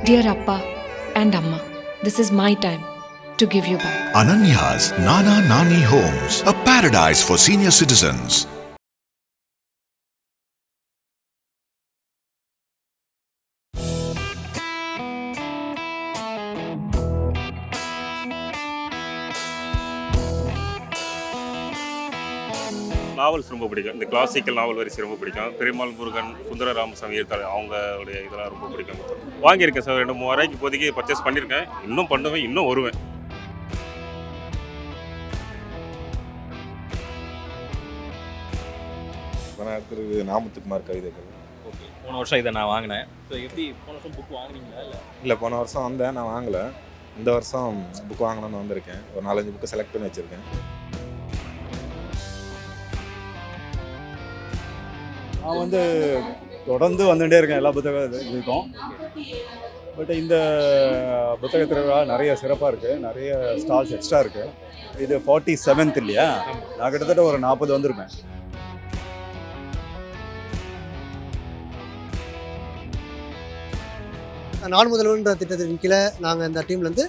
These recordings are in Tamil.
Dear Appa and Amma, this is my time to give you back. Ananya's Nana Nani Homes, a paradise for senior citizens. Novels ரொம்ப பிடிக்கும். இந்த கிளாசிக்கல் நாவல் வரிசை ரொம்ப பிடிக்கும். பெருமாள் முருகன், சுந்தர ராமசாமி எழுத்தாளர் அவங்களுடைய இதெல்லாம் ரொம்ப பிடிக்கும். வாங்கியிருக்கேன் சார். 2-3 வரைக்கும் இப்போதைக்கு பர்ச்சேஸ் பண்ணியிருக்கேன். இன்னும் பண்ணுவேன், இன்னும் வருவேன். அடுத்தது நாமத்துக்குமார் கவிதைகள். ஓகே, போன வருஷம் இதை நான் வாங்கினேன். ஸோ எப்படி போன வருஷம் புக் வாங்கினீங்களா? இல்லை, போன வருஷம் வந்தேன், நான் வாங்கலை. இந்த வருஷம் புக் வாங்கணும்னு வந்திருக்கேன். ஒரு 4-5 புக்கு செலக்ட் பண்ணி வச்சுருக்கேன். நான் வந்து தொடர்ந்து வந்துகிட்டே இருக்கேன் எல்லா புத்தகத்துக்கும். பட் இந்த புத்தக திருவிழா நிறைய சிறப்பாக இருக்குது, நிறைய ஸ்டால்ஸ் எக்ஸ்ட்ரா இருக்குது. இது 47th இல்லையா? நான் கிட்டத்தட்ட ஒரு 40 வந்திருப்பேன். நாள் முதல்வன்ற திட்டத்தின் கீழே நாங்கள் இந்த டீம்லேருந்து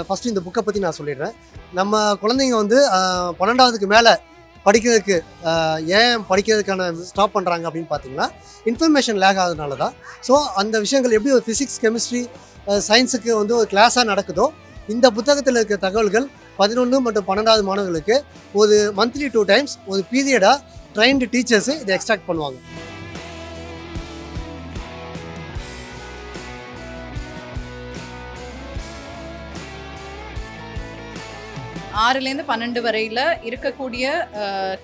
ஃபஸ்ட்டு இந்த புக்கை பற்றி நான் சொல்லிடுறேன். நம்ம குழந்தைங்க வந்து 12வதுக்கு மேலே படிக்கிறதுக்கு ஏன் படிக்கிறதுக்கான ஸ்டாப் பண்ணுறாங்க அப்படின்னு பார்த்தீங்கன்னா, இன்ஃபர்மேஷன் லேக் ஆகுதுனால தான். ஸோ அந்த விஷயங்கள் எப்படி ஒரு ஃபிசிக்ஸ், கெமிஸ்ட்ரி, சயின்ஸுக்கு வந்து ஒரு கிளாஸாக நடக்குதோ, இந்த புத்தகத்தில் இருக்க தகவல்கள் 11 மற்றும் 12வது மாணவர்களுக்கு ஒரு மந்த்லி 2 டைம்ஸ் ஒரு பீரியடாக ட்ரைன்டு டீச்சர்ஸு இதை எக்ஸ்ட்ராக்ட் பண்ணுவாங்க. ஆறுலேருந்து 12 வரையில் இருக்கக்கூடிய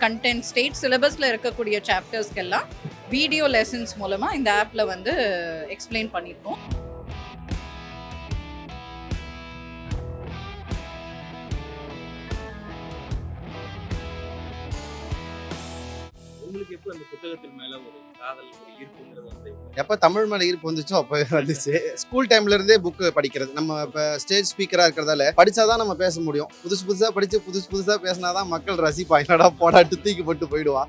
கண்டென்ட் ஸ்டேட் சிலபஸில் இருக்கக்கூடிய சாப்டர்ஸ்க்கெல்லாம் வீடியோ லெசன்ஸ் மூலமாக இந்த ஆப்பில் வந்து எக்ஸ்பிளைன் பண்ணியிருக்கோம். உங்களுக்கு எப்போ அந்த புத்தகத்தின் மேலே ஒரு காதல், ஒரு ஈர்ப்புங்கிறது வந்து எப்போ தமிழ் மேலே ஈர்ப்பு வந்துச்சோ அப்போ வந்துச்சு. ஸ்கூல் டைம்ல இருந்தே புக்கு படிக்கிறது. நம்ம இப்போ ஸ்டேஜ் ஸ்பீக்கராக இருக்கிறதால படித்தாதான் நம்ம பேச முடியும். புதுசாக படித்து புதுசாக பேசினாதான் மக்கள் ரசிப்பா. என்னடா போடாட்டு தூக்கி போட்டு போயிடுவா.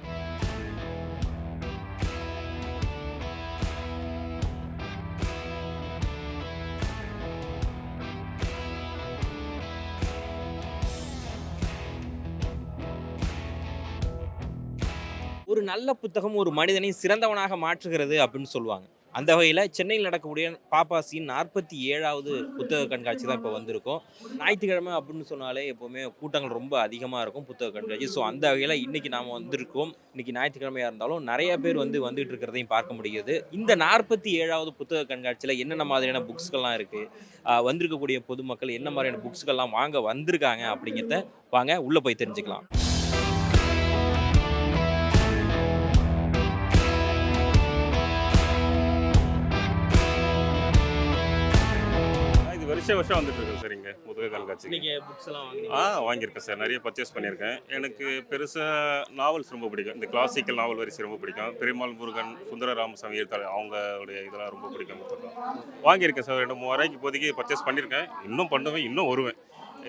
ஒரு நல்ல புத்தகம் ஒரு மனிதனை சிறந்தவனாக மாற்றுகிறது அப்படின்னு சொல்லுவாங்க. அந்த வகையில் சென்னையில் நடக்கக்கூடிய பாப்பாசியின் 47வது புத்தக கண்காட்சி தான் இப்போ வந்திருக்கும். ஞாயிற்றுக்கிழமை அப்படின்னு சொன்னாலே எப்போவுமே கூட்டங்கள் ரொம்ப அதிகமாக இருக்கும் புத்தக கண்காட்சி. ஸோ அந்த வகையில் இன்றைக்கி நாம் வந்திருக்கோம். இன்றைக்கி ஞாயிற்றுக்கிழமையாக இருந்தாலும் நிறைய பேர் வந்துட்டு இருக்கிறதையும் பார்க்க முடியுது. இந்த 47வது புத்தக கண்காட்சியில் என்னென்ன மாதிரியான புக்ஸ்கள்லாம் இருக்குது, வந்திருக்கக்கூடிய பொதுமக்கள் என்ன மாதிரியான புக்ஸ்கள்லாம் வாங்க வந்திருக்காங்க அப்படிங்கிறத வாங்க உள்ளே போய் தெரிஞ்சுக்கலாம். வருஷம் வந்துட்டு இருக்கேன் சார். இங்கே புத்தக கண்காட்சி நீங்கள் புக்ஸ் எல்லாம் வாங்கினீங்க? வாங்கியிருக்கேன் சார். நிறைய பர்ச்சேஸ் பண்ணியிருக்கேன். எனக்கு பெருசாக நாவல்ஸ் ரொம்ப பிடிக்கும். இந்த கிளாசிக்கல் நாவல் வரிசை ரொம்ப பிடிக்கும். பெருமாள் முருகன், சுந்தர ராமசாமி எழுத்தாளர் அவங்களுடைய இதெல்லாம் ரொம்ப பிடிக்கும். புத்தகம் வாங்கியிருக்கேன் சார். 2-3 வரைக்கும் இப்போதைக்கு பர்ச்சேஸ் பண்ணியிருக்கேன். இன்னும் பண்ணுவேன், இன்னும் வருவேன்.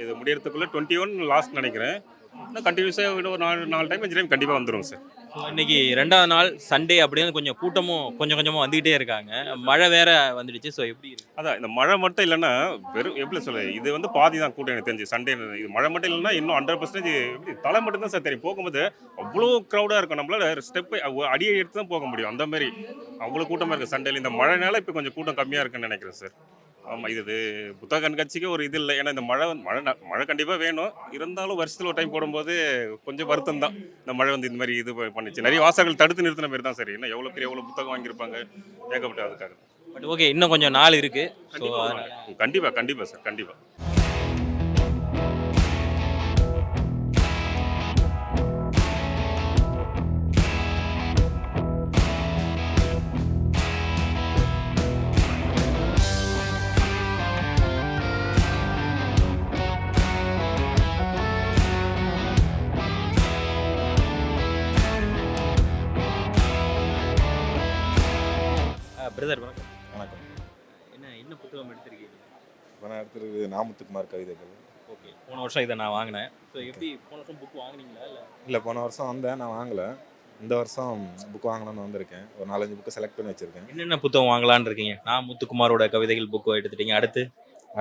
இது முடியறதுக்குள்ளே 21 லாஸ்ட் நினைக்கிறேன். இன்னும் கண்டினியூஸாக இன்னும் ஒரு 4 டைம் 5 டைம் கண்டிப்பாக வந்துடும் சார். இன்னைக்கு 2வது நாள் சண்டே அப்படின்னு கொஞ்சம் கூட்டமும் கொஞ்சம் கொஞ்சமாக வந்துக்கிட்டே இருக்காங்க. மழை வேற வந்துடுச்சு. ஸோ எப்படி இருக்கு? அதான் இந்த மழை மட்டும் இல்லைன்னா வெறும் எப்படி சொல்ல, இது வந்து பாதி தான் கூட்டம் எனக்கு தெரிஞ்சு. சண்டே இது மழை மட்டும் இல்லைன்னா இன்னும் 100% எப்படி தலை மட்டும் தான் சார் தெரியும். போகும்போது அவ்வளோ க்ரௌடாக இருக்கும். நம்மளால ஸ்டெப்பை அடியை எடுத்து தான் போக முடியும். அந்த மாதிரி அவ்வளோ கூட்டமாக இருக்குது சண்டேல. இந்த மழைனால இப்போ கொஞ்சம் கூட்டம் கம்மியாக இருக்குன்னு நினைக்கிறேன் சார். ஆமாம், இது புத்தக கண்காட்சிக்கு ஒரு இது இல்லை. ஏன்னா இந்த மழை கண்டிப்பாக வேணும். இருந்தாலும் வருஷத்தில் ஒரு டைம் போடும்போது கொஞ்சம் வருத்தம் தான். இந்த மழை வந்து இந்த மாதிரி இது பண்ணிச்சு. நிறைய வாசகர்கள் தடுத்து நிறுத்தின மாதிரி தான் சரி. இன்னும் எவ்வளோ புத்தகம் வாங்கியிருப்பாங்க ஏகப்பட்ட அதுக்காக. பட் ஓகே, இன்னும் கொஞ்சம் நாள் இருக்குது. ஸோ கண்டிப்பாக சார், கண்டிப்பாக. பிரதர் வணக்கம். வணக்கம். என்ன புத்தகம் எடுத்திருக்கீங்க? நான் அடுத்தது நாமத்துக்குமார் கவிதைகள். ஓகே, போன வருஷம் இதை நான் வாங்கினேன். ஸோ எப்படி போன வருஷம் புக் வாங்கினீங்களா? இல்லை, போன வருஷம் வந்தேன், நான் வாங்கலை. இந்த வருஷம் புக் வாங்கணும்னு வந்திருக்கேன். ஒரு 4-5 புக்கு செலக்ட் பண்ணி வச்சுருக்கேன். என்னென்ன புத்தகம் வாங்கலாம்னு இருக்கீங்க? நான் முத்துக்குமாரோட கவிதைகள் புக்கு எடுத்துட்டீங்க. அடுத்து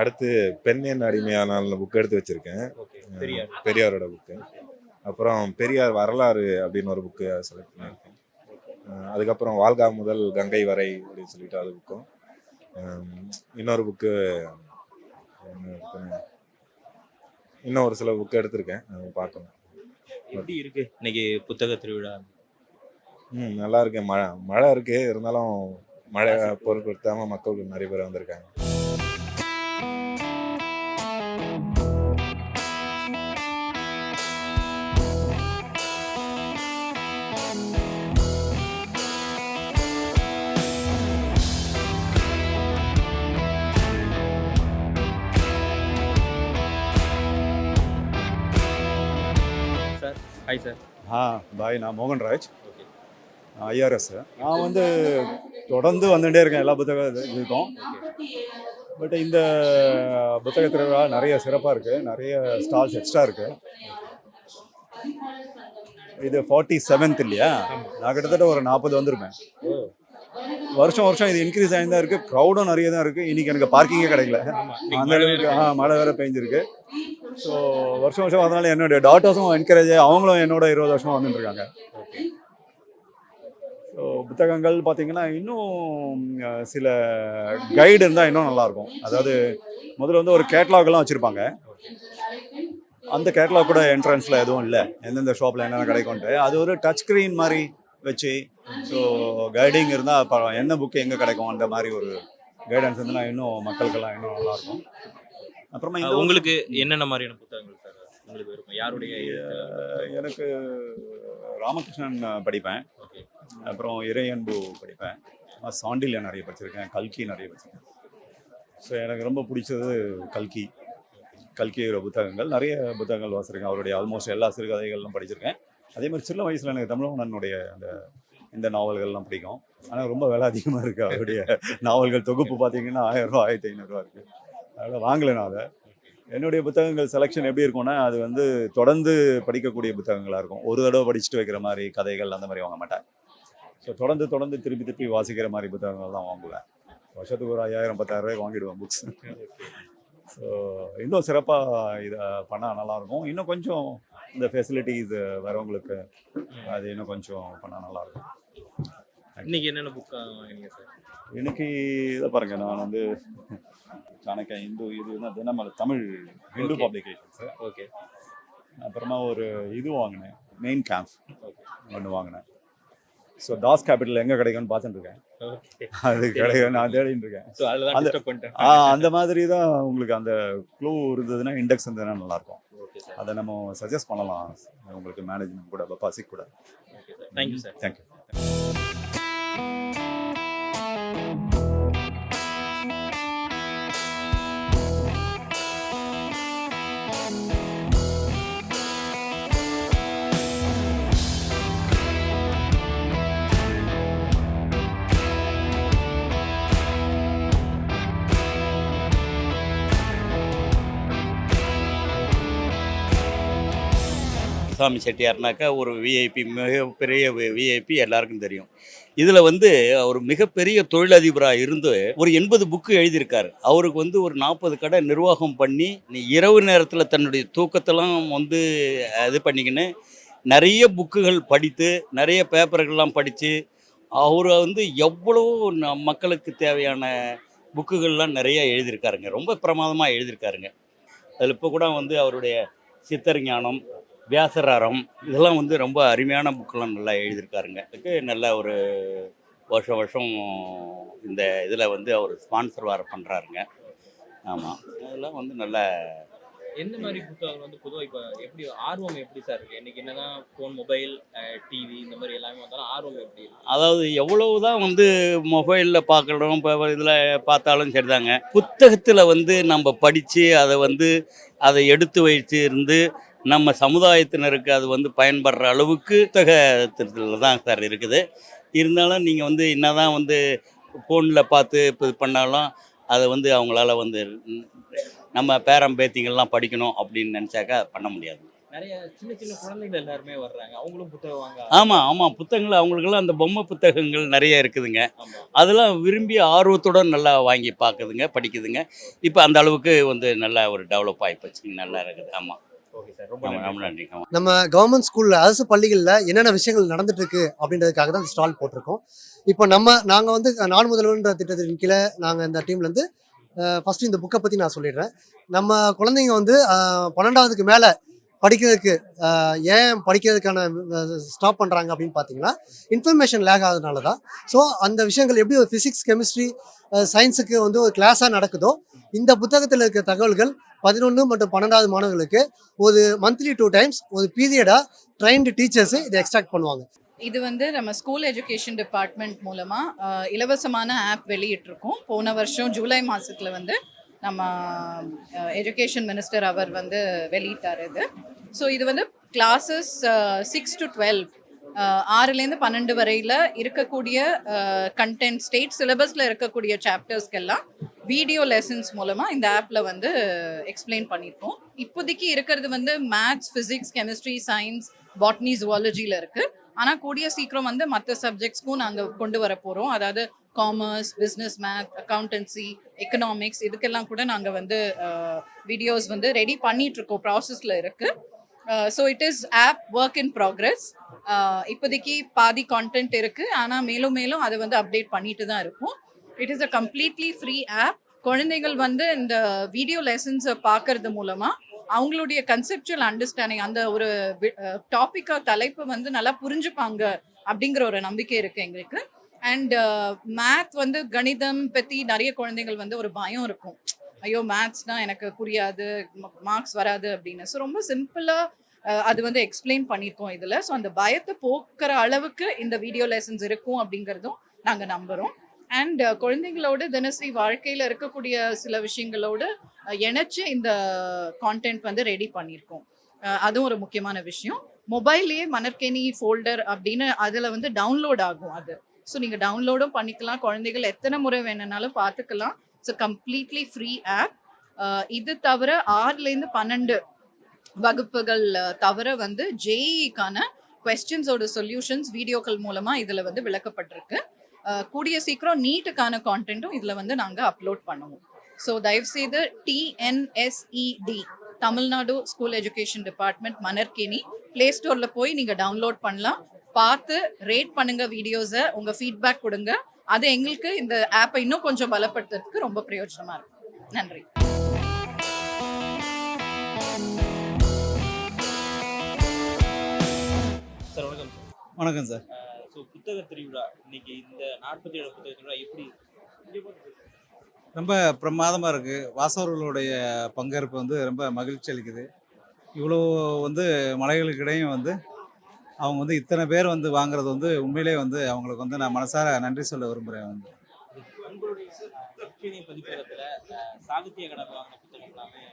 அடுத்து பெண் என் அடிமையானால்னு புக் எடுத்து வச்சுருக்கேன். பெரியார். பெரியாரோட புக்கு. அப்புறம் பெரியார் வரலாறு அப்படின்னு ஒரு புக்கு செலக்ட் பண்ணியிருக்கேன். அதுக்கப்புறம் வாழ்கா முதல் கங்கை வரை அப்படின்னு சொல்லிட்டு அது புக்கும். இன்னொரு புக்கு இன்னும் ஒரு சில புக்கு எடுத்திருக்கேன். பார்க்கணும். எப்படி இருக்கு இன்னைக்கு புத்தக திருவிழா? நல்லா இருக்கு. மழை இருக்கு, இருந்தாலும் மழை பொருட்படுத்தாம மக்கள் நிறைய பேர் வந்திருக்காங்க. Sir hi sir. பாய், நான் மோகன்ராஜ், ஓகே ஐஆர்எஸ். நான் வந்து தொடர்ந்து வந்துட்டே இருக்கேன் எல்லா புத்தக இதுக்கும். பட் இந்த புத்தக திருவிழா நிறைய சிறப்பாக இருக்குது, நிறைய ஸ்டால்ஸ் எக்ஸ்ட்ரா இருக்குது. இது 47th இல்லையா? நான் கிட்டத்தட்ட ஒரு 40 வந்திருப்பேன். வருஷம் வருஷம் இது இன்க்ரீஸ் ஆகி தான் இருக்குது. க்ரௌடும் நிறைய தான் இருக்குது. இன்றைக்கி எனக்கு பார்க்கிங்கே கிடைக்கல, அந்த அளவுக்கு மழை வேறு பெஞ்சிருக்கு. ஸோ வருஷம் வருஷம் அதனால என்னுடைய டாட்டர்ஸும் என்கரேஜ், அவங்களும் என்னோட 20 வருஷமாக வந்துட்டுருக்காங்க. ஸோ புத்தகங்கள் பார்த்திங்கன்னா இன்னும் சில கைடு இருந்தால் இன்னும் நல்லாயிருக்கும். அதாவது முதல்ல வந்து ஒரு கேட்லாக்லாம் வச்சுருப்பாங்க. அந்த கேட்லாக் கூட என்ட்ரன்ஸில் எதுவும் இல்லை, எந்தெந்த ஷாப்பில் என்னென்ன கிடைக்கும்ட்டு. அது ஒரு டச் ஸ்க்ரீன் மாதிரி வச்சு, ஸோ கைடிங் இருந்தால் இப்போ என்ன புக்கு எங்கே கிடைக்கும் அந்த மாதிரி ஒரு கைடன்ஸ் இருந்ததுன்னா இன்னும் மக்களுக்கெல்லாம் இன்னும் நல்லாயிருக்கும். அப்புறமா உங்களுக்கு என்னென்ன மாதிரியான புத்தகங்கள் சார் உங்களுக்கு இருக்கும்? யாருடைய? எனக்கு ராமகிருஷ்ணன் படிப்பேன், அப்புறம் இறையன்பு படிப்பேன், சாண்டில்யா நிறைய படிச்சிருக்கேன், கல்கி நிறைய படிச்சிருக்கேன். ஸோ எனக்கு ரொம்ப பிடிச்சது கல்கியோட புத்தகங்கள். நிறைய புத்தகங்கள் வாசிச்சிருக்கேன். அவருடைய ஆல்மோஸ்ட் எல்லா சிறுகதைகள்லாம் படிச்சிருக்கேன். அதே மாதிரி சின்ன வயசில் எனக்கு தமிழகனுடைய இந்த நாவல்கள்லாம் பிடிக்கும். ஆனால் ரொம்ப விலை அதிகமாக இருக்குது. அவருடைய நாவல்கள் தொகுப்பு பார்த்தீங்கன்னா 1000 ரூபா 1500 ரூபா இருக்குது. அதனால் வாங்கலை நான் அதை. என்னுடைய புத்தகங்கள் செலெக்ஷன் எப்படி இருக்கும்னா, அது வந்து தொடர்ந்து படிக்கக்கூடிய புத்தகங்களாக இருக்கும். ஒரு தடவை படிச்சுட்டு வைக்கிற மாதிரி கதைகள் அந்த மாதிரி வாங்க மாட்டேன். ஸோ தொடர்ந்து திருப்பி வாசிக்கிற மாதிரி புத்தகங்கள் தான் வாங்குவேன். வருஷத்துக்கு ஒரு 5000 10,000 ரூபாய்க்கு வாங்கிடுவேன் புக்ஸ். ஸோ இன்னும் சிறப்பாக இதை பண்ணால் நல்லாயிருக்கும். இன்னும் கொஞ்சம் இந்த ஃபெசிலிட்டிஸ் வரவங்களுக்கு அது இன்னும் கொஞ்சம் பண்ணால் நல்லாயிருக்கும். இன்னைக்கு என்னென்ன புக் வாங்கினீங்க சார்? இன்னைக்கு இதை பாருங்க, நான் வந்து சாணக்கிய இந்து, இது வந்து தினமலர் தமிழ் ஹிந்து பப்ளிகேஷன்ஸு. ஓகே. அப்புறமா ஒரு இது வாங்கினேன், மெயின் கேம்ப் ஒன்று வாங்கினேன். ஸோ தாஸ் கேபிட்டல் எங்கே கிடைக்கும்னு பார்த்துட்டு இருக்கேன். அது கிடைக்கும், நான் தேடிட்டு இருக்கேன். ஸோ அதில் அந்த மாதிரி தான் உங்களுக்கு அந்த க்ளூ இருந்ததுன்னா, இண்டெக்ஸ் இருந்ததுன்னா நல்லாயிருக்கும். அதை நம்ம சஜஸ்ட் பண்ணலாம் உங்களுக்கு, மேனேஜ்மெண்ட் கூட, பப்பாசிக் கூட. Okay sir, thank you sir. Thank you. சாமி செட்டியார்னாக்கா ஒரு விஐபி, மிகப்பெரிய விஐபி, எல்லாருக்கும் தெரியும். இதில் வந்து அவர் மிகப்பெரிய தொழிலதிபராக இருந்து ஒரு 80 புக்கு எழுதியிருக்காரு. அவருக்கு வந்து ஒரு 40 கடை நிர்வாகம் பண்ணி, இரவு நேரத்தில் தன்னுடைய தூக்கத்தெல்லாம் வந்து இது பண்ணிக்கின்னு நிறைய புக்குகள் படித்து, நிறைய பேப்பர்கள்லாம் படித்து, அவர் வந்து எவ்வளோ மக்களுக்கு தேவையான புக்குகள்லாம் நிறைய எழுதியிருக்காருங்க. ரொம்ப பிரமாதமாக எழுதியிருக்காருங்க. அதில் இப்போ கூட வந்து அவருடைய சித்தர் ஞானம், வியாசராரம், இதெல்லாம் வந்து ரொம்ப அருமையான புக்கெல்லாம் நல்லா எழுதியிருக்காருங்க. அதுக்கு நல்ல ஒரு வருஷம் இந்த இதில் வந்து அவர் ஸ்பான்சர் வேறு பண்ணுறாருங்க. ஆமாம், அதெல்லாம் வந்து நல்ல எந்த மாதிரி புத்தகங்கள் வந்து பொதுவாக இப்போ எப்படி ஆர்வம் எப்படி சார் இருக்குது? இன்றைக்கி என்ன தான் ஃபோன், மொபைல், டிவி இந்த மாதிரி எல்லாமே வந்தாலும் ஆர்வம் எப்படி? அதாவது எவ்வளவு தான் வந்து மொபைலில் பார்க்கணும், இப்போ இதில் பார்த்தாலும் சரிதாங்க. புத்தகத்தில் வந்து நம்ம படித்து அதை எடுத்து வைத்து இருந்து நம்ம சமுதாயத்தினருக்கு அது வந்து பயன்படுற அளவுக்கு புத்தகத்தில் தான் சார் இருக்குது. இருந்தாலும் நீங்கள் வந்து என்ன தான் வந்து ஃபோனில் பார்த்து இப்போ இது பண்ணாலும் அதை வந்து அவங்களால வந்து நம்ம பேரம்பேத்திங்கள்லாம் படிக்கணும் அப்படின்னு நினச்சாக்கா பண்ண முடியாது. நிறைய சின்ன சின்ன குழந்தைகள் எல்லாருமே வர்றாங்க, அவங்களும் புத்தகம் வாங்க ஆமாம் ஆமாம், புத்தகங்கள் அவங்களுக்கெல்லாம் அந்த பொம்மை புத்தகங்கள் நிறைய இருக்குதுங்க. ஆமா. அதெல்லாம் விரும்பி ஆர்வத்துடன் நல்லா வாங்கி பார்க்குதுங்க, படிக்குதுங்க. இப்போ அந்த அளவுக்கு வந்து நல்லா ஒரு டெவலப் ஆகி போச்சுங்க, நல்லா இருக்குது. ஆமாம் ஓகே சார், ரொம்ப ஆமாம், நன்றி. ரொம்ப நன்றி. ஆமாம். நம்ம கவர்மெண்ட் ஸ்கூலில் அரசு பள்ளிகளில் என்னென்ன விஷயங்கள் நடந்துட்டு இருக்கு அப்படின்றதுக்காக தான் இந்த ஸ்டால் போட்டிருக்கோம். இப்போ நாங்கள் வந்து நாள் முதல்வன்ற திட்டத்தின் கீழே நாங்கள் இந்த டீம்லேருந்து ஃபஸ்ட்டு இந்த புக்கை பற்றி நான் சொல்லிடுறேன். நம்ம குழந்தைங்க வந்து 12வதுக்கு மேலே படிக்கிறதுக்கு ஏன் படிக்கிறதுக்கான ஸ்டாப் பண்ணுறாங்க அப்படின்னு பார்த்தீங்கன்னா இன்ஃபர்மேஷன் லேக் ஆகுறதுனால தான். ஸோ அந்த விஷயங்கள் எப்படி ஒரு ஃபிசிக்ஸ் கெமிஸ்ட்ரி சயின்ஸுக்கு வந்து ஒரு கிளாஸாக நடக்குதோ, இந்த புத்தகத்தில் இருக்க தகவல்கள் 11 மற்றும் 12வது மாணவர்களுக்கு ஒரு மந்த்லி 2 டைம்ஸ் ஒரு பீரியடாக ட்ரைன்டு டீச்சர்ஸு இதை எக்ஸ்ட்ராக்ட் பண்ணுவாங்க. இது வந்து நம்ம ஸ்கூல் எஜுகேஷன் டிபார்ட்மெண்ட் மூலமாக இலவசமான ஆப் வெளியிட்டிருக்கோம். போன வருஷம் ஜூலை மாதத்தில் வந்து நம்ம எஜுகேஷன் மினிஸ்டர் அவர் வந்து வெளியிட்டார் இது. ஸோ இது வந்து கிளாஸஸ் 6 to 12 6லேருந்து 12 வரையில் இருக்கக்கூடிய கண்டென்ட் ஸ்டேட் சிலபஸில் இருக்கக்கூடிய சாப்டர்ஸ்க்கெல்லாம் வீடியோ லெசன்ஸ் மூலமாக இந்த ஆப்பில் வந்து எக்ஸ்பிளைன் பண்ணியிருக்கோம். இப்போதைக்கு இருக்கிறது வந்து maths, physics, chemistry, science, botany, ஜுவாலஜியில் இருக்குது. ஆனால் கூடிய சீக்கிரம் வந்து மற்ற சப்ஜெக்ட்ஸ்க்கும் நாங்கள் கொண்டு வர போகிறோம். அதாவது commerce, business, math, accountancy, economics, இதுக்கெல்லாம் கூட நாங்கள் வந்து வீடியோஸ் வந்து ரெடி பண்ணிகிட்ருக்கோம், ப்ராசஸில் இருக்குது. So it is app work in progress. இப்போதைக்கு பாதி கான்டென்ட் இருக்குது, ஆனால் மேலும் மேலும் அதை வந்து அப்டேட் பண்ணிட்டு தான் இருக்கும். It is a completely free app. குழந்தைகள் வந்து இந்த வீடியோ லெசன்ஸை பார்க்கறது மூலமாக அவங்களுடைய கன்செப்சுவல் அண்டர்ஸ்டாண்டிங், அந்த ஒரு டாப்பிக்கா தலைப்பு வந்து நல்லா புரிஞ்சுப்பாங்க அப்படிங்கிற ஒரு நம்பிக்கை இருக்குது எங்களுக்கு. அண்ட் மேத் வந்து கணிதம் பற்றி நிறைய குழந்தைகள் வந்து ஒரு பயம் இருக்கும், ஐயோ மேத்ஸ்னால் எனக்கு புரியாது, மார்க்ஸ் வராது அப்படின்னு. ஸோ ரொம்ப சிம்பிளாக அது வந்து எக்ஸ்பிளைன் பண்ணியிருக்கோம் இதில். ஸோ அந்த பயத்தை போக்குற அளவுக்கு இந்த வீடியோ லெசன்ஸ் இருக்கும் அப்படிங்கிறதும் நாங்கள் நம்புகிறோம். அண்ட் குழந்தைங்களோட தினசரி வாழ்க்கையில் இருக்கக்கூடிய சில விஷயங்களோடு இணைச்சு இந்த கான்டென்ட் வந்து ரெடி பண்ணியிருக்கோம். அதுவும் ஒரு முக்கியமான விஷயம். மொபைல்லையே மணற்கேணி ஃபோல்டர் அப்படின்னு அதில் வந்து டவுன்லோட் ஆகும் அது. ஸோ நீங்கள் டவுன்லோடும் பண்ணிக்கலாம், குழந்தைகள் எத்தனை முறை வேணுனாலும் பார்த்துக்கலாம். It's completely free app. இது தவிர 6லேருந்து 12 வகுப்புகள் தவிர வந்து ஜேஇக்கான கொஸ்டின்ஸோட சொல்யூஷன்ஸ் வீடியோக்கள் மூலமாக இதில் வந்து விளக்கப்பட்டிருக்கு. கூடிய சீக்கிரம் நீட்டுக்கான கான்டென்ட்டும் இதில் வந்து நாங்கள் அப்லோட் பண்ணுவோம். ஸோ தயவுசெய்து TNSED Tamil Nadu school education department Manarkeni play ஸ்டோரில் போய் நீங்கள் டவுன்லோட் பண்ணலாம். பார்த்து ரேட் பண்ணுங்க வீடியோஸை, உங்கள் ஃபீட்பேக் கொடுங்க. அது எங்களுக்கு இந்த ஆப்பை இன்னும் கொஞ்சம் பலப்படுத்துறதுக்கு ரொம்ப பிரயோஜனமாக இருக்கும். நன்றி. சார் வணக்கம் சார். வணக்கம் சார். ஸோ புத்தக திருவிழா இன்னைக்கு இந்த 47 புத்தக திருவிழா எப்படி ரொம்ப பிரமாதமாக இருக்குது. வாசகர்களுடைய பங்கேற்பு வந்து ரொம்ப மகிழ்ச்சி அளிக்குது. இவ்வளோ வந்து மலைகளுக்கிடையும் வந்து அவங்க வந்து இத்தனை பேர் வந்து வாங்குறது வந்து உண்மையிலே வந்து அவங்களுக்கு வந்து நான் மனசார நன்றி சொல்ல விரும்புகிறேன். வந்து உங்களுடைய நற்கேணி பதிப்பகத்தில் சாகித்ய அகாடமி வாங்கின புத்தகம் எல்லாமே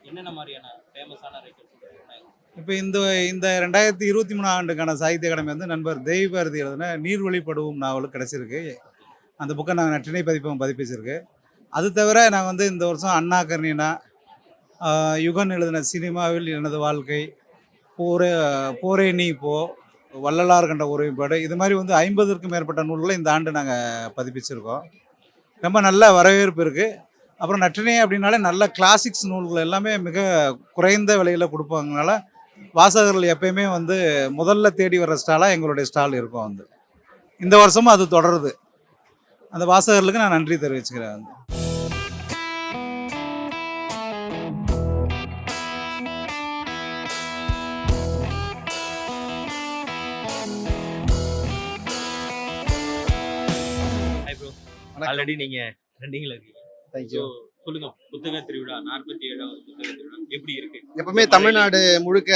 என்னென்ன மாதிரியான ஃபேமஸான ரைட்டர்ஸ்? இப்போ இந்த 2023 ஆண்டுக்கான சாகித்ய அகாடமி வந்து நண்பர் தெய்வபாரதி எழுதின நீர்வழிப்படுவும் நாவலுக்கு கிடச்சிருக்கு. அந்த புக்கை நாங்கள் நற்றினை பதிப்பகம் பதிப்பிச்சிருக்கு. அது தவிர நாங்கள் வந்து இந்த வருஷம் அண்ணா கர்ணினா, யுகன் எழுதின சினிமாவில் எனது வாழ்க்கை, போரே நீ போ, வள்ளலார் கண்ட ஒருமைப்பாடு, இது மாதிரி வந்து 50க்கும் மேற்பட்ட நூல்களை இந்த ஆண்டு நாங்கள் பதிப்பிச்சிருக்கோம். ரொம்ப நல்ல வரவேற்பு இருக்குது. அப்புறம் நற்றினை அப்படின்னாலே நல்ல கிளாசிக்ஸ் நூல்கள் எல்லாமே மிக குறைந்த விலையில் கொடுப்பாங்கனால வாசகர்கள் எப்பயுமே வந்து முதல்ல தேடி வர்ற ஸ்டாலாக எங்களுடைய ஸ்டால் இருக்கும். வந்து இந்த வருஷமும் அது தொடருது. அந்த வாசகர்களுக்கு நான் நன்றி தெரிவிச்சுக்கிறேன். வந்து ஆல்ரெடி நீங்க ட்ரெண்டிங்ல இருக்கீங்க. தேங்க்யூ. சொல்லுங்க, புத்தக திருவிழா 47வது புத்தக திருவிழா எப்படி இருக்கு? எப்பவுமே தமிழ்நாடு முழுக்க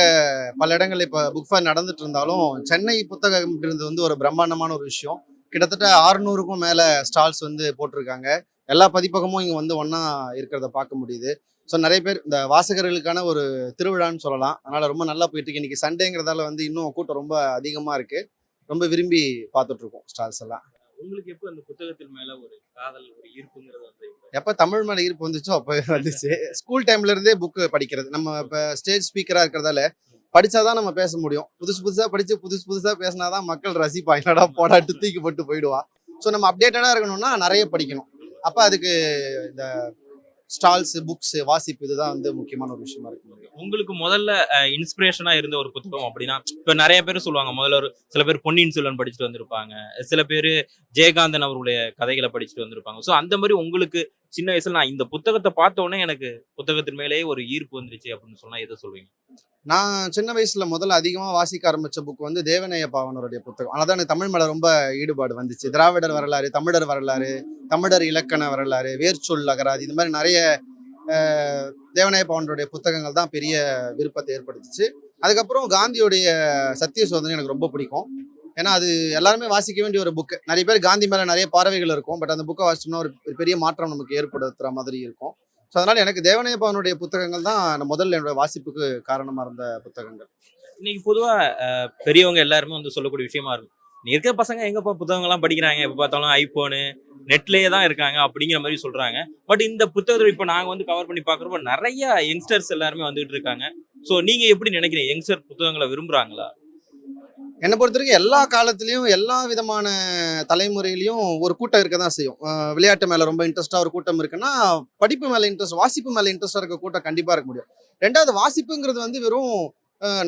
பல இடங்கள் இப்போ புக் ஃபேர் நடந்துட்டு இருந்தாலும் சென்னை புத்தகம் அப்படின்றது வந்து ஒரு பிரம்மாண்டமான ஒரு விஷயம். கிட்டத்தட்ட 600க்கும் மேலே ஸ்டால்ஸ் வந்து போட்டிருக்காங்க. எல்லா பதிப்பகமும் இங்கே வந்து ஒன்றா இருக்கிறத பார்க்க முடியுது. ஸோ நிறைய பேர் இந்த வாசகர்களுக்கான ஒரு திருவிழான்னு சொல்லலாம். அதனால் ரொம்ப நல்லா போயிட்டுருக்கு. இன்றைக்கி சண்டேங்கிறதால வந்து இன்னும் கூட்டம் ரொம்ப அதிகமாக இருக்குது. ரொம்ப விரும்பி பார்த்துட்ருக்கோம் ஸ்டால்ஸ் எல்லாம். உங்களுக்கு எப்போ அந்த புத்தகத்தின் மேல ஒரு காதல் ஒரு ஈர்ப்புங்கிறது வந்து எப்போ தமிழ் மேலே ஈர்ப்பு வந்துச்சோ அப்போ வந்துச்சு. ஸ்கூல் டைம்ல இருந்தே புக்கு படிக்கிறது. நம்ம இப்போ ஸ்டேஜ் ஸ்பீக்கராக இருக்கிறதால படிச்சாதான் நம்ம பேச முடியும். புதுசாக படித்து புதுசாக பேசினாதான் மக்கள் ரசிப்பாங்க. என்னடா போடாட்டு தூக்கி போட்டு போயிடுவான். ஸோ நம்ம அப்டேட்டடாக இருக்கணும்னா நிறைய படிக்கணும். அப்போ அதுக்கு இந்த ஸ்டால்ஸு, புக்ஸு, வாசிப்பு இதுதான் வந்து முக்கியமான ஒரு விஷயமா இருக்கு. உங்களுக்கு முதல்ல இன்ஸ்பிரேஷனா இருந்த ஒரு புத்தகம் அப்படின்னா, இப்போ நிறைய பேர் சொல்லுவாங்க, முதல்ல சில பேர் பொன்னியின் செல்வன் படிச்சுட்டு வந்திருப்பாங்க, சில பேர் ஜெயகாந்தன் அவருடைய கதைகளை படிச்சுட்டு வந்திருப்பாங்க. ஸோ அந்த மாதிரி உங்களுக்கு சின்ன வயசுல நான் இந்த புத்தகத்தை பார்த்த உடனே எனக்கு புத்தகத்தின் மேலேயே ஒரு ஈர்ப்பு வந்துருச்சு அப்படின்னு சொன்னா எதை சொல்லுவீங்க? நான் சின்ன வயசுல முதல்ல அதிகமாக வாசிக்க ஆரம்பிச்ச புக் வந்து தேவநேய பாவனருடைய புத்தகம். அதனால எனக்கு தமிழ் மேலே ரொம்ப ஈடுபாடு வந்துச்சு. திராவிடர் வரலாறு, தமிழர் வரலாறு, தமிழர் இலக்கண வரலாறு, வேர்ச்சொல் அகராதி, இந்த மாதிரி நிறைய தேவநேய பாவனருடைய புத்தகங்கள் தான் பெரிய விருப்பத்தை ஏற்படுத்துச்சு. அதுக்கப்புறம் காந்தியோடைய சத்திய சோதனை எனக்கு ரொம்ப பிடிக்கும். ஏன்னா அது எல்லாருமே வாசிக்க வேண்டிய ஒரு புக்கு. நிறைய பேர் காந்தி மேலே நிறைய பார்வைகள் இருக்கும். பட் அந்த புக்கை வாசிச்சோம்னா ஒரு பெரிய மாற்றம் நமக்கு ஏற்படுத்துகிற மாதிரி இருக்கும். ஸோ அதனால் எனக்கு தேவநேய பாவனுடைய புத்தகங்கள் தான் முதல்ல என்னோட வாசிப்புக்கு காரணமாக இருந்த புத்தகங்கள். இன்னைக்கு பொதுவா பெரியவங்க எல்லாருமே வந்து சொல்லக்கூடிய விஷயமா இருக்கும், நீ இருக்கிற பசங்க எங்கப்பா புத்தகங்கள்லாம் படிக்கிறாங்க, எப்போ பார்த்தாலும் ஐபோனு நெட்லேயே தான் இருக்காங்க அப்படிங்கிற மாதிரி சொல்றாங்க. பட் இந்த புத்தகத்தை இப்போ நாங்கள் வந்து கவர் பண்ணி பார்க்குறப்போ நிறைய யங்ஸ்டர்ஸ் எல்லாருமே வந்துட்டு இருக்காங்க. ஸோ நீங்க எப்படி நினைக்கிறீங்க, யங்ஸ்டர் புத்தகங்களை விரும்புறாங்களா? என்னை பொறுத்த வரைக்கும் எல்லா காலத்துலேயும் எல்லா விதமான தலைமுறையிலையும் ஒரு கூட்டம் இருக்க தான் செய்யும். விளையாட்டு மேலே ரொம்ப இன்ட்ரெஸ்ட்டாக ஒரு கூட்டம் இருக்குன்னா, படிப்பு மேலே இன்ட்ரெஸ்ட், வாசிப்பு மேலே இன்ட்ரெஸ்ட்டாக இருக்க கூட்டம் கண்டிப்பாக இருக்க முடியும். ரெண்டாவது, வாசிப்புங்கிறது வந்து வெறும்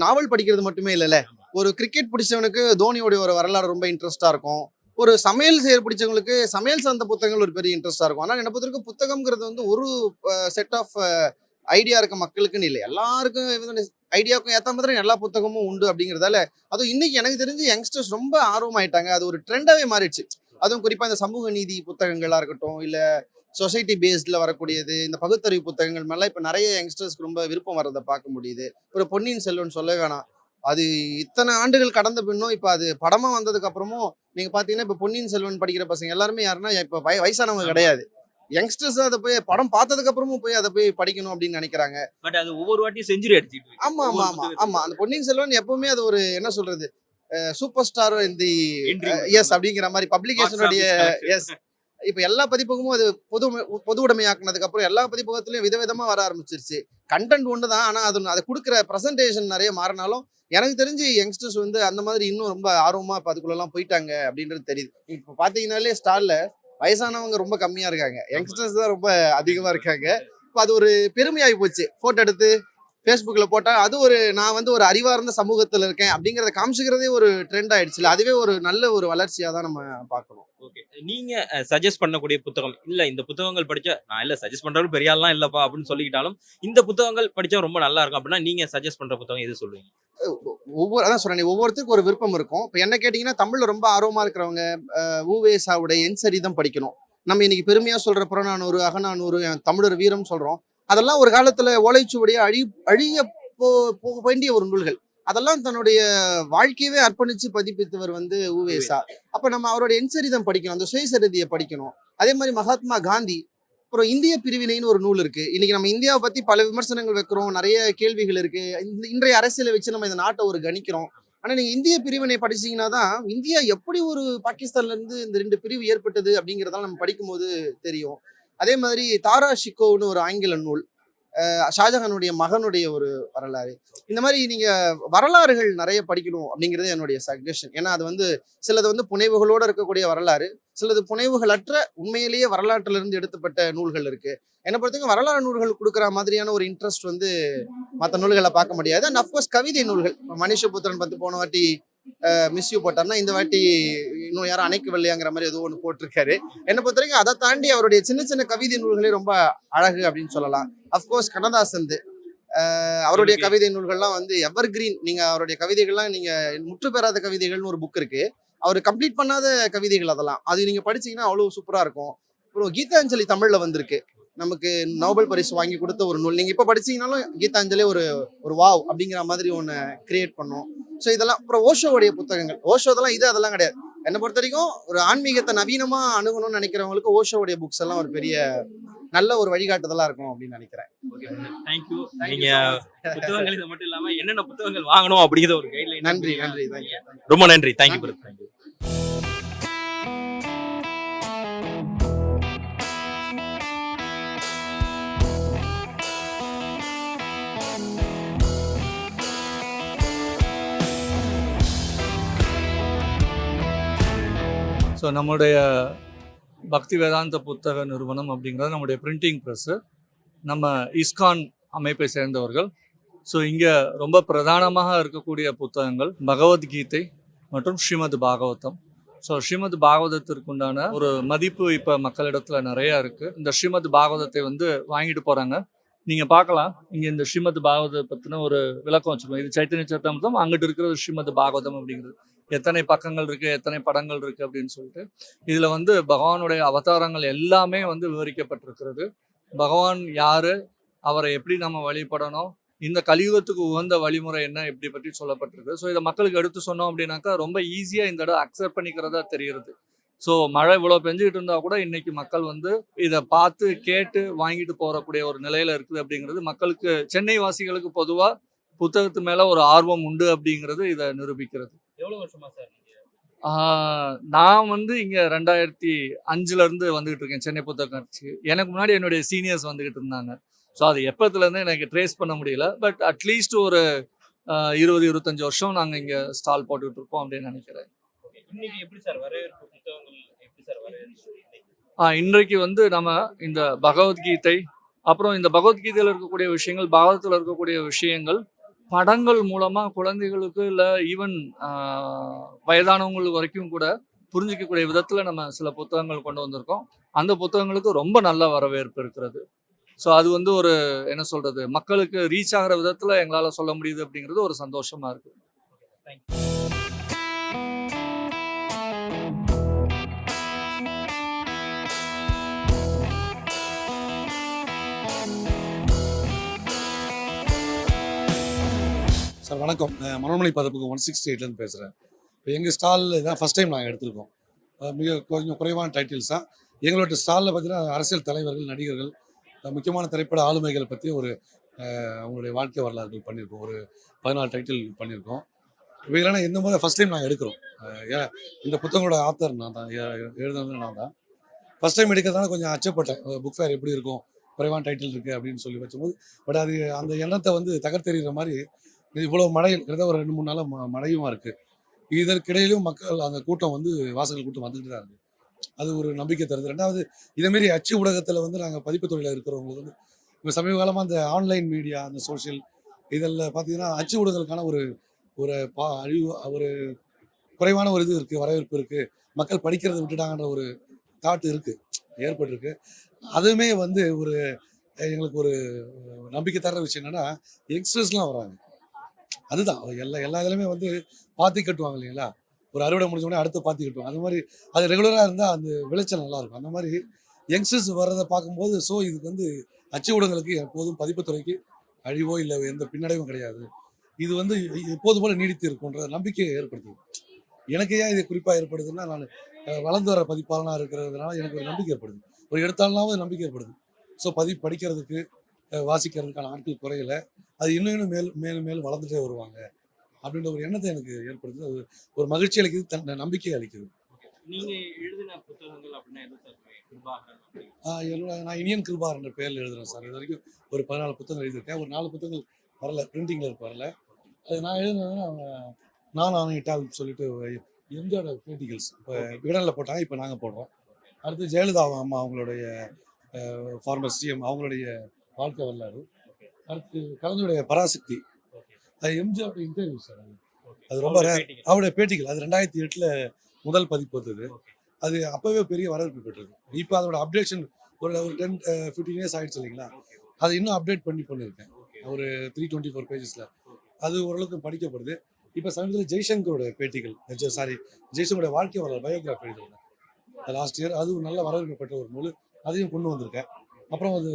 நாவல் படிக்கிறது மட்டுமே இல்லைல்ல. ஒரு கிரிக்கெட் பிடிச்சவனுக்கு தோனியோடைய ஒரு வரலாறு ரொம்ப இன்ட்ரெஸ்ட்டாக இருக்கும். ஒரு சமையல் செய்ய பிடிச்சவங்களுக்கு சமையல் சார்ந்த புத்தகங்கள் ஒரு பெரிய இன்ட்ரெஸ்ட்டாக இருக்கும். ஆனால் என்னை பொறுத்த வரைக்கும் புத்தகம்ங்கிறது வந்து ஒரு செட் ஆஃப் ஐடியா இருக்க மக்களுக்குன்னு இல்லை, எல்லாருக்கும் ஐடியாவுக்கும் ஏற்ற மாதிரி எல்லா புத்தகமும் உண்டு அப்படிங்கிறதால அதுவும் இன்னைக்கு எனக்கு தெரிஞ்சு யங்ஸ்டர்ஸ் ரொம்ப ஆர்வமாயிட்டாங்க. அது ஒரு ட்ரெண்டாகவே மாறிடுச்சு. அதுவும் குறிப்பாக இந்த சமூக நீதி புத்தகங்களாக இருக்கட்டும், இல்லை சொசைட்டி பேஸ்டில் வரக்கூடியது, இந்த பகுத்தறிவு புத்தகங்கள் மேலே இப்போ நிறைய யங்ஸ்டர்ஸ்க்கு ரொம்ப விருப்பம் வர்றதை பார்க்க முடியுது. ஒரு பொன்னியின் செல்வன் சொல்ல வேணாம், அது இத்தனை ஆண்டுகள் கடந்த பின்னும் இப்போ அது படமாக வந்ததுக்கு அப்புறமும் நீங்கள் பார்த்தீங்கன்னா இப்போ பொன்னியின் செல்வன் படிக்கிற பசங்க எல்லாருமே யாருன்னா இப்போ வயசானவங்க கிடையாது, யங்ஸ்டர்ஸ் அதை போய் படம் பார்த்ததுக்கு அப்புறமும் போய் அதை போய் படிக்கணும் அப்படின்னு நினைக்கிறாங்க. பட் அது ஒவ்வொரு வாட்டியும் செஞ்சுரி அடிச்சிட்டு. ஆமா ஆமா ஆமா ஆமா அந்த பொன்னியின் செல்வன் எப்பவுமே அது ஒரு என்ன சொல்றது, சூப்பர் ஸ்டார் இந்த எஸ் அப்படிங்கிற மாதிரி பப்ளிகேஷனுடைய எஸ். இப்போ எல்லா பதிப்பகமும் அது பொது உடைமையாக்குனதுக்கு அப்புறம் எல்லா பதிப்பகத்திலையும் விதவிதமா வர ஆரம்பிச்சிருச்சு. கண்டென்ட் ஒன்று தான், ஆனால் அதை கொடுக்குற ப்ரெசன்டேஷன் நிறைய மாறினாலும் எனக்கு தெரிஞ்சு யங்ஸ்டர்ஸ் வந்து அந்த மாதிரி இன்னும் ரொம்ப ஆர்வமா இப்போ அதுக்குள்ளெல்லாம் போயிட்டாங்க அப்படின்றது தெரியுது. இப்போ பார்த்தீங்கன்னாலே ஸ்டார்ல வயசானவங்க ரொம்ப கம்மியா இருக்காங்க, யங்ஸ்டர்ஸ் தான் ரொம்ப அதிகமா இருக்காங்க. இப்போ அது ஒரு பெருமையாகி போச்சு. போட்டோ எடுத்து ஃபேஸ்புக்கில் போட்டால் அது ஒரு நான் வந்து ஒரு அறிவார்ந்த சமூகத்தில் இருக்கேன் அப்படிங்கிறத காமிச்சிக்கிறதே ஒரு ட்ரெண்ட் ஆயிடுச்சுல. அதுவே ஒரு நல்ல ஒரு வளர்ச்சியாக தான் நம்ம பார்க்கணும். ஓகே, நீங்க சஜஸ்ட் பண்ணக்கூடிய புத்தகம், இல்ல இந்த புத்தகங்கள் படிச்சா நான் இல்ல சஜஸ்ட் பண்றவங்க பெரிய ஆள்லாம் இல்லப்பா அப்படின்னு சொல்லிக்கிட்டாலும் இந்த புத்தகங்கள் படிச்சா ரொம்ப நல்லா இருக்கும் அப்படின்னா நீங்க சஜஸ்ட் பண்ற புத்தகம் எது சொல்லுவீங்க? அதான் சொல்றேன், ஒவ்வொருத்தருக்கும் ஒரு விருப்பம் இருக்கும். இப்போ என்ன கேட்டிங்கன்னா, தமிழ்ல ரொம்ப ஆர்வமா இருக்கிறவங்க உவேசாவுடைய என் சரிதம் படிக்கணும். நம்ம இன்னைக்கு பெருமையா சொல்ற புறநானூறு, அகநானூறு, தமிழர் வீரம் சொல்றோம். அதெல்லாம் ஒரு காலத்துல ஓலைச்சுவடியா அழிய போக வேண்டிய ஒரு நூல்கள். அதெல்லாம் தன்னுடைய வாழ்க்கையவே அர்ப்பணிச்சு பதிப்பித்தவர் வந்து உவேசா. அப்ப நம்ம அவருடைய என்சரிதம் படிக்கணும், அந்த சுயசரிதியை படிக்கணும். அதே மாதிரி மகாத்மா காந்தி. அப்புறம் இந்திய பிரிவினைன்னு ஒரு நூல் இருக்கு. இன்னைக்கு நம்ம இந்தியாவை பத்தி பல விமர்சனங்கள் வைக்கிறோம், நிறைய கேள்விகள் இருக்கு. இன்றைய அரசியலை வச்சு நம்ம இந்த நாட்டை ஒரு கணிக்கிறோம். ஆனா நீங்க இந்திய பிரிவினை படிச்சீங்கன்னா தான் இந்தியா எப்படி ஒரு பாகிஸ்தான்ல இருந்து இந்த 2 பிரிவு ஏற்பட்டது அப்படிங்கிறதால நம்ம படிக்கும்போது தெரியும். அதே மாதிரி தாரா ஷிக்கோன்னு ஒரு ஆங்கில நூல், ஷாஜஹானுடைய மகனுடைய ஒரு வரலாறு. இந்த மாதிரி நீங்க வரலாறுகள் நிறைய படிக்கணும் அப்படிங்கிறது என்னுடைய சஜஷன். ஏன்னா அது வந்து சிலது வந்து புனைவுகளோடு இருக்கக்கூடிய வரலாறு, சிலது புனைவுகளற்ற உண்மையிலேயே வரலாற்றிலிருந்து எடுத்துப்பட்ட நூல்கள் இருக்கு. என்னை பொறுத்தவரைக்கும் வரலாறு நூல்கள் கொடுக்குற மாதிரியான ஒரு இன்ட்ரெஸ்ட் வந்து மற்ற நூல்களை பார்க்க முடியாது. அண்ட் அஃப்கோர்ஸ் கவிதை நூல்கள், மனுஷபுத்திரன் பத்தி போன வாட்டி மிஸ்யூ போட்டார்னா இந்த வாட்டி இன்னும் யாரும் அணைக்கவில்லையாங்கிற மாதிரி ஏதோ ஒன்று போட்டிருக்காரு. என்னை பொறுத்த வரைக்கும் அதை தாண்டி அவருடைய சின்ன சின்ன கவிதை நூல்களே ரொம்ப அழகு அப்படின்னு சொல்லலாம். அஃப்கோர்ஸ் கண்ணதாசன் அவருடைய கவிதை நூல்கள்லாம் வந்து எவர் கிரீன். நீங்க அவருடைய கவிதைகள்லாம் நீங்க முற்று பெறாத கவிதைகள்னு ஒரு புக் இருக்கு, அவர் கம்ப்ளீட் பண்ணாத கவிதைகள் அதெல்லாம். அது நீங்க படிச்சீங்கன்னா அவ்வளவு சூப்பரா இருக்கும். அப்புறம் கீதாஞ்சலி தமிழ்ல வந்திருக்கு, நமக்கு நோபல் பரிசு வாங்கி கொடுத்த ஒரு நூல். நீங்க இப்ப படிச்சீங்கன்னாலும் கீதாஞ்சலி ஒரு வாவ் அப்படிங்கிற மாதிரி ஒன்று கிரியேட் பண்ணும். ஸோ இதெல்லாம். அப்புறம் ஓஷோவுடைய புத்தகங்கள், ஓஷோ அதெல்லாம் கிடையாது. என்னை பொறுத்த வரைக்கும் ஒரு ஆன்மீகத்தை நவீனமா அணுகணும்னு நினைக்கிறவங்களுக்கு ஓஷோவுடைய புக்ஸ் எல்லாம் ஒரு பெரிய நல்ல ஒரு வழிகாட்டுதலா இருக்கும் அப்படின்னு நினைக்கிறேன். தேங்க்யூ. நீங்க புத்தகங்கள் இது மட்டும் இல்லாம என்னென்ன புத்தகங்கள் வாங்கணும் அப்படிங்கிற ஒரு கைட்லைன். நன்றி. ரொம்ப நன்றி. தேங்க்யூ. ஸோ நம்முடைய பக்தி வேதாந்த புத்தக நிறுவனம் அப்படிங்கிறது நம்முடைய பிரிண்டிங் ப்ரெஸ்ஸு. நம்ம இஸ்கான் அமைப்பை சேர்ந்தவர்கள். ஸோ இங்கே ரொம்ப பிரதானமாக இருக்கக்கூடிய புத்தகங்கள் பகவத்கீதை மற்றும் ஸ்ரீமத் பாகவதம். ஸோ ஸ்ரீமத் பாகவதத்திற்குண்டான ஒரு மதிப்பு இப்போ மக்களிடத்தில் நிறையா இருக்குது. இந்த ஸ்ரீமத் பாகவதத்தை வந்து வாங்கிட்டு போகிறாங்க. நீங்கள் பார்க்கலாம், இங்கே இந்த ஸ்ரீமத் பாகவதத்தை பற்றின ஒரு விளக்கம் வச்சுருக்கோம். இது சைத்தன்ய சரிதாமிர்தம், அங்கிட்டு இருக்கிறது ஸ்ரீமத் பாகவதம் அப்படிங்கிறது. எத்தனை பக்கங்கள் இருக்குது, எத்தனை படங்கள் இருக்குது அப்படின்னு சொல்லிட்டு இதில் வந்து பகவானுடைய அவதாரங்கள் எல்லாமே வந்து விவரிக்கப்பட்டிருக்கிறது. பகவான் யார், அவரை எப்படி நம்ம வழிபடணும், இந்த கலியுகத்துக்கு உகந்த வழிமுறை என்ன, இப்படி பற்றி சொல்லப்பட்டிருக்கு. ஸோ இதை மக்களுக்கு எடுத்து சொன்னோம் அப்படின்னாக்கா ரொம்ப ஈஸியாக இந்த இடம் அக்செப்ட் பண்ணிக்கிறதா தெரிகிறது. ஸோ மழை இவ்வளோ பெஞ்சிக்கிட்டு இருந்தால் கூட இன்னைக்கு மக்கள் வந்து இதை பார்த்து கேட்டு வாங்கிட்டு போகக்கூடிய ஒரு நிலையில் இருக்குது அப்படிங்கிறது மக்களுக்கு, சென்னை வாசிகளுக்கு பொதுவாக புத்தகத்து மேலே ஒரு ஆர்வம் உண்டு அப்படிங்கிறது இதை நிரூபிக்கிறது. எவ்வளோ வருஷமா சார் நான் வந்து இங்கே 2005 வந்துகிட்டு இருக்கேன் சென்னை புத்தக கண்காட்சி. எனக்கு முன்னாடி என்னுடைய சீனியர்ஸ் வந்துகிட்டு இருந்தாங்க. ஸோ அது எப்போத்துலேருந்து எனக்கு ட்ரேஸ் பண்ண முடியல. பட் அட்லீஸ்ட் ஒரு 20-25 வருஷம் நாங்கள் இங்கே ஸ்டால் போட்டுக்கிட்டு இருப்போம் அப்படின்னு நினைக்கிறேன். இன்னைக்கு எப்படி சார் வரவேற்பு, புத்தகங்கள் எப்படி சார் வரவேற்பு? இன்றைக்கு வந்து நம்ம இந்த பகவத்கீதை, அப்புறம் இந்த பகவத்கீதையில் இருக்கக்கூடிய விஷயங்கள், பாகவதத்தில் இருக்கக்கூடிய விஷயங்கள் படங்கள் மூலமாக குழந்தைகளுக்கு இல்லை ஈவன் வயதானவங்களுக்கு வரைக்கும் கூட புரிஞ்சிக்கக்கூடிய விதத்தில் நம்ம சில புத்தகங்கள் கொண்டு வந்திருக்கோம். அந்த புத்தகங்களுக்கு ரொம்ப நல்ல வரவேற்பு இருக்கிறது. ஸோ அது வந்து ஒரு என்ன சொல்கிறது, மக்களுக்கு ரீச் ஆகிற விதத்தில் எங்களால் சொல்ல முடியுது அப்படிங்கிறது ஒரு சந்தோஷமாக இருக்குது. சார் வணக்கம், மனோன்மணி பதப்புக்கு 168 பேசுகிறேன். இப்போ எங்கள் ஸ்டாலில் இதான் ஃபஸ்ட் டைம் நாங்கள் எடுத்திருக்கோம். மிக கொஞ்சம் குறைவான டைட்டில்ஸ் தான். எங்களோட ஸ்டாலில் பார்த்தீங்கன்னா அரசியல் தலைவர்கள், நடிகர்கள், முக்கியமான திரைப்பட ஆளுமைகள் பற்றி ஒரு அவங்களுடைய வாழ்க்கை வரலாறுகள் பண்ணியிருக்கோம். ஒரு 14 டைட்டில் பண்ணியிருக்கோம். இதெல்லாம் இந்த மாதிரி ஃபஸ்ட் டைம் நாங்கள் எடுக்கிறோம். ஏன் இந்த புத்தகங்களோட ஆத்தர் நான் தான், எழுதுனது நான் தான். ஃபஸ்ட் டைம் எடுக்கிறதுனால கொஞ்சம் அச்சப்பட்டேன், புக் ஃபேர் எப்படி இருக்கும், குறைவான டைட்டில் இருக்குது அப்படின்னு சொல்லி வச்சும்போது. பட் அது அந்த எண்ணத்தை வந்து தகர்த்தெறிகிற மாதிரி இவ்வளோ மழை இருக்கிறத ஒரு 2-3 நாளாக மழையுமா இருக்குது. இதற்கிடையிலும் மக்கள் அந்த கூட்டம் வந்து வாசகர்கள் கூட்டம் வந்துக்கிட்டு தான் இருக்குது. அது ஒரு நம்பிக்கை தருது. ரெண்டாவது, இதேமாரி அச்சு ஊடகத்தில் வந்து நாங்கள் பதிப்பு தொழிலில் இருக்கிறவங்களுக்கு வந்து இப்போ சமீப காலமாக அந்த ஆன்லைன் மீடியா, அந்த சோஷியல் இதில் பார்த்தீங்கன்னா அச்சு ஊடகங்களுக்கான ஒரு ஒரு அழிவு, ஒரு குறைவான ஒரு இது இருக்குது, வரவேற்பு இருக்குது. மக்கள் படிக்கிறத விட்டுட்டாங்கன்ற ஒரு தாட் இருக்குது, ஏற்பட்டிருக்கு. அதுவுமே வந்து ஒரு எங்களுக்கு ஒரு நம்பிக்கை தர்ற விஷயம் என்னென்னா, யங்ஸ்டர்ஸ்லாம் வராங்க. அதுதான் எல்லா இதுலையுமே வந்து பாத்தி கட்டுவாங்க இல்லைங்களா, ஒரு அறுவடை முடிஞ்சோடனே அடுத்து பாத்தி கட்டுவாங்க. அந்த மாதிரி அது ரெகுலராக இருந்தால் அந்த விளைச்சல் நல்லாயிருக்கும். அந்த மாதிரி யங்ஸ்டர்ஸ் வர்றதை பார்க்கும்போது, ஸோ இதுக்கு வந்து அச்சு ஊடகங்களுக்கு எப்போதும் பதிப்புத்துறைக்கு அழிவோ இல்லை எந்த பின்னடைவும் கிடையாது. இது வந்து எப்போது போல நீடித்து இருக்குன்ற நம்பிக்கையை ஏற்படுத்துது. எனக்கு ஏன் இது குறிப்பாக ஏற்படுதுன்னா, நான் வளர்ந்து வர பதிப்பாளனாக இருக்கிறதுனால எனக்கு ஒரு நம்பிக்கை ஏற்படுது, ஒரு எழுத்தாளனாவது நம்பிக்கை ஏற்படுது. ஸோ படிக்கிறதுக்கு வாசிக்கிறதுக்கான ஆட்கள் குறையலை, அது இன்னும் மேலும் மேலும் வளர்ந்துட்டே வருவாங்க அப்படின்ற ஒரு எண்ணத்தை எனக்கு ஏற்படுது. அது ஒரு மகிழ்ச்சி அளிக்குது, நம்பிக்கை அளிக்குது. நீங்கள் எழுதின புத்தகங்கள் அப்படின்னா எது சார்? நான் இனியன் கிருபார் என்ற பேரில் எழுதுறேன் சார். இது வரைக்கும் ஒரு 14 புத்தகங்கள் எழுதியிருக்கேன். ஒரு 4 புத்தகங்கள் வரல, பிரிண்டிங்கில் வரல. அது நான் எழுதுனதுன்னா நான் ஆணையிட்டால் சொல்லிட்டு எம்ஜிஆர் பேட்டிகள்ஸ் இப்போ விகடனில் போட்டாங்க, இப்போ நாங்கள் போடுறோம். அடுத்து ஜெயலலிதா அம்மா அவங்களுடைய ஃபார்மர் சிஎம் அவங்களுடைய வாழ்க்கை வரலாறு. அடுத்து கலைஞருடைய பராசக்தி, அது எம்ஜிஆர் இன்டர்வியூ சார். அது ரொம்ப அவருடைய பேட்டிகள். அது 2008 முதல் பதிப்பு வந்தது. அது அப்போவே பெரிய வரவேற்பு பெற்றது. இப்போ அதோட அப்டேஷன் ஒரு 10-15 இயர்ஸ் ஆகிடுச்சு இல்லைங்களா, அதை இன்னும் அப்டேட் பண்ணியிருக்கேன் ஒரு 324 பேஜஸில். அது ஓரளவுக்கு படிக்கப்படுது. இப்போ சமீபத்தில் ஜெய்சங்கரோட பேட்டிகள், ஜெய்சங்கரோட வாழ்க்கை வரலாறு பயோகிராஃபி எழுதுறேன் லாஸ்ட் இயர். அது ஒரு நல்ல வரவேற்பு பெற்ற ஒரு நூல், அதையும் கொண்டு வந்திருக்கேன். அப்புறம் அது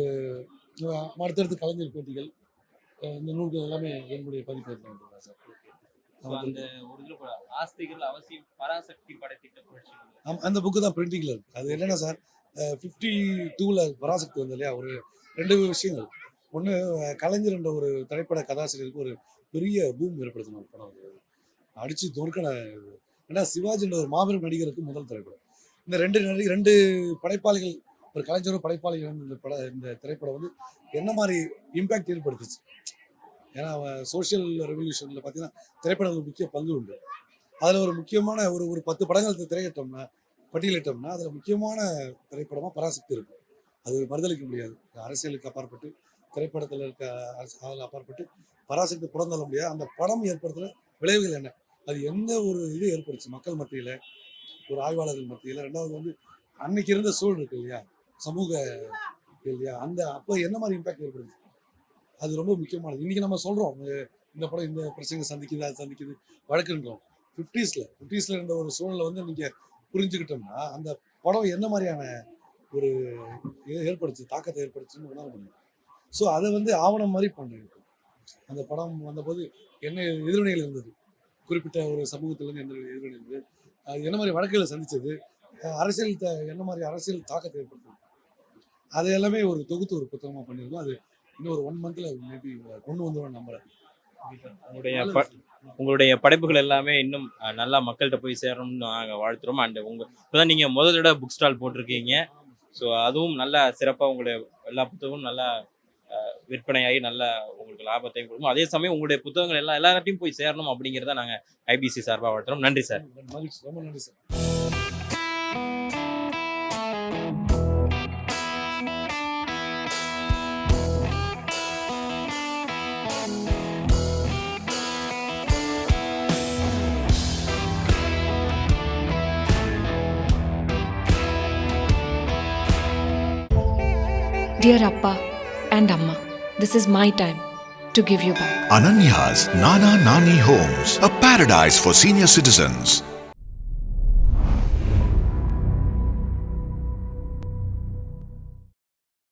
அடுத்தடுத்து கலைஞர் பேட்டிகள், இந்த நூல்கள் எல்லாமே என்னுடைய பதிப்பு வந்துருக்கேன் சார். அந்த புக்கு தான் பிரிண்டிங்கில் இருக்குது. அது என்னென்னா சார், 52 பராசக்தி வந்து இல்லையா, ஒரு 2 விஷயங்கள். ஒன்று, கலைஞர் என்ற ஒரு திரைப்பட கதாசிரியருக்கு ஒரு பெரிய பூம் ஏற்படுத்தின ஒரு படம். அது அடித்து நொறுக்கின. ஏன்னா சிவாஜி என்ற ஒரு மாபெரும் நடிகருக்கு முதல் திரைப்படம். இந்த 2 படைப்பாளிகள், ஒரு கலைஞரும் படைப்பாளிகள் இந்த திரைப்படம் வந்து என்ன மாதிரி இம்பேக்ட் ஏற்படுத்துச்சு. ஏன்னா சோஷியல் ரெவல்யூஷனில் பார்த்தீங்கன்னா திரைப்படங்களுக்கு முக்கிய பங்கு உண்டு. அதில் ஒரு முக்கியமான ஒரு 10 படங்கள் திரையிட்டோம்னா பட்டியலிட்டோம்னா அதில் முக்கியமான திரைப்படமாக பராசக்தி இருக்கும். அது மறுதளிக்க முடியாது. அரசியலுக்கு அப்பாற்பட்டு திரைப்படத்தில் இருக்க அதில் அப்பாற்பட்டு பராசக்தி புறந்தள்ள முடியாது. அந்த படம் ஏற்படுத்துகிற விளைவுகள் என்ன, அது எந்த ஒரு இது ஏற்படுச்சு மக்கள் மத்தியில், ஒரு ஆய்வாளர்கள் மத்தியில். ரெண்டாவது வந்து அன்னைக்கு இருந்த சூழல் இருக்கு இல்லையா, சமூக இல்லையா, அந்த அப்போ என்ன மாதிரி இம்பாக்ட் ஏற்படுது, அது ரொம்ப முக்கியமானது. இன்றைக்கி நம்ம சொல்கிறோம் இந்த படம் இந்த பிரச்சனை சந்திக்குது, அது சந்திக்குது, வழக்குன்றோம். 50s இருந்த ஒரு சூழலை வந்து நீங்கள் புரிஞ்சுக்கிட்டோம்னா அந்த படம் என்ன மாதிரியான ஒரு ஏற்படுச்சு, தாக்கத்தை ஏற்படுச்சுன்னு உணர முடியும். ஸோ அதை வந்து ஆவணம் மாதிரி பண்ணிருக்கோம். அந்த படம் வந்தபோது என்ன எதிர்வினைகள் இருந்தது, குறிப்பிட்ட ஒரு சமூகத்திலேருந்து என்ன எதிர்வினை இருந்தது, அது என்ன மாதிரி வழக்குகளை சந்திச்சது, அரசியல் என்ன மாதிரி அரசியல் தாக்கத்தை ஏற்படுத்துது, அது எல்லாமே ஒரு தொகுத்து ஒரு புத்தகமாக பண்ணியிருக்கோம். அது இன்னும் ஒரு 1 monthல மேபி கொண்டு வந்துடும் நம்புறேன். உங்களுடைய படைப்புகள் எல்லாமே இன்னும் நல்லா மக்கள்கிட்ட போய் சேரணும்னு நாங்கள் வாழ்த்துறோம். அண்ட் இப்போதான் நீங்கள் முதல் தடவை புக் ஸ்டால் போட்டிருக்கீங்க. ஸோ அதுவும் நல்லா சிறப்பாக உங்களுடைய எல்லா புத்தகமும் நல்லா விற்பனையாகி நல்லா உங்களுக்கு லாபத்தையும் கொடுக்கும். அதே சமயம் உங்களுடைய புத்தகங்கள் எல்லார்ட்டையும் போய் சேரணும் அப்படிங்கிறத நாங்கள் ஐபிசி சார்பாக வாழ்த்துறோம். நன்றி சார். மகிழ்ச்சி, ரொம்ப நன்றி sir. Dear Appa and Amma, this is my time to give you back. Ananya's Nana Nani Homes, a paradise for senior citizens.